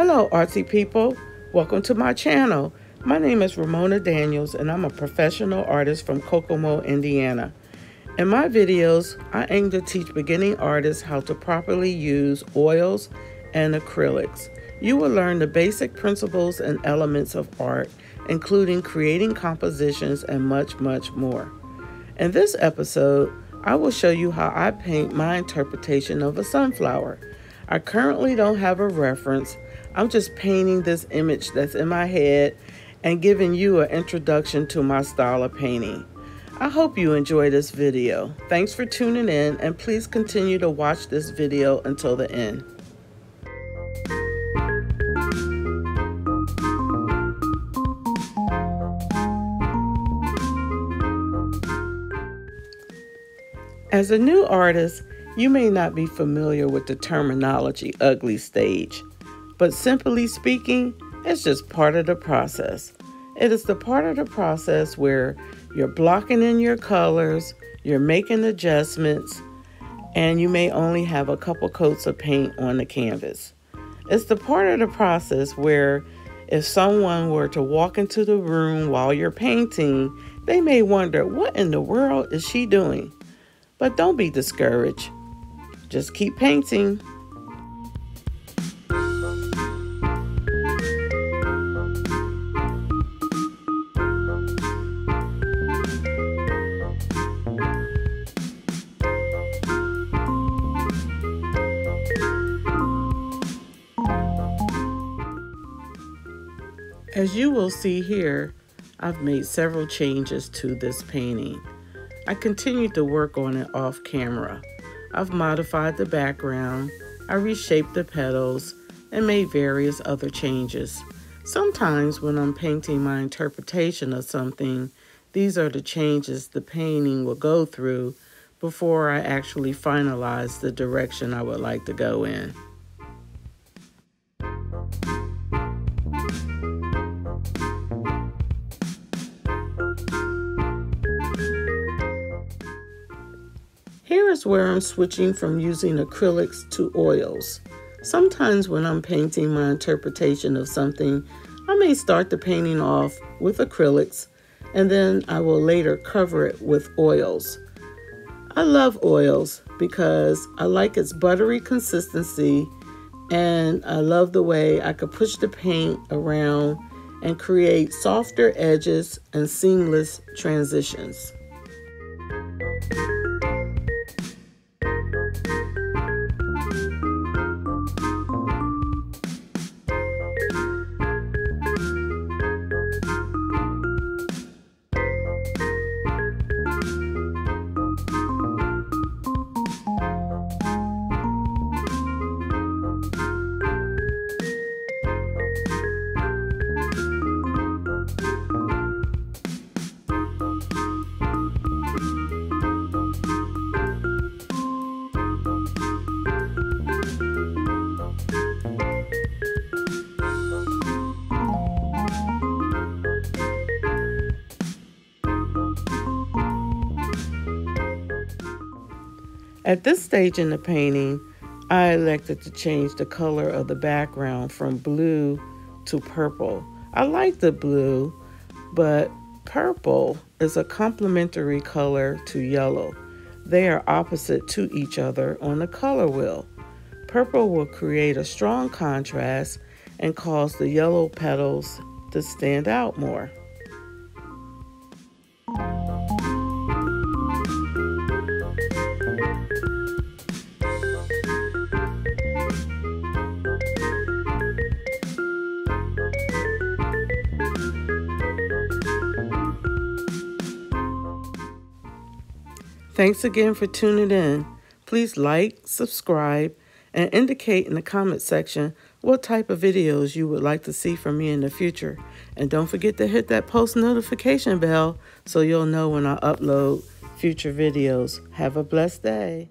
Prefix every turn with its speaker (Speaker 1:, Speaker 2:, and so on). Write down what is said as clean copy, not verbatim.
Speaker 1: Hello artsy people, welcome to my channel. My name is Ramona Daniels and I'm a professional artist from Kokomo, Indiana. In my videos, I aim to teach beginning artists how to properly use oils and acrylics. You will learn the basic principles and elements of art, including creating compositions and much more. In this episode, I will show you how I paint my interpretation of a sunflower. I currently don't have a reference. I'm just painting this image that's in my head and giving you an introduction to my style of painting. I hope you enjoy this video. Thanks for tuning in and please continue to watch this video until the end. As a new artist, you may not be familiar with the terminology ugly stage, but simply speaking, it's just part of the process. It is the part of the process where you're blocking in your colors, you're making adjustments, and you may only have a couple coats of paint on the canvas. It's the part of the process where if someone were to walk into the room while you're painting, they may wonder, what in the world is she doing? But don't be discouraged. Just keep painting. As you will see here, I've made several changes to this painting. I continued to work on it off camera. I've modified the background, I reshaped the petals, and made various other changes. Sometimes when I'm painting my interpretation of something, these are the changes the painting will go through before I actually finalize the direction I would like to go in. Here is where I'm switching from using acrylics to oils. Sometimes when I'm painting my interpretation of something, I may start the painting off with acrylics and then I will later cover it with oils. I love oils because I like its buttery consistency and I love the way I could push the paint around and create softer edges and seamless transitions. At this stage in the painting, I elected to change the color of the background from blue to purple. I like the blue, but purple is a complementary color to yellow. They are opposite to each other on the color wheel. Purple will create a strong contrast and cause the yellow petals to stand out more. Thanks again for tuning in. Please like, subscribe, and indicate in the comment section what type of videos you would like to see from me in the future. And don't forget to hit that post notification bell so you'll know when I upload future videos. Have a blessed day.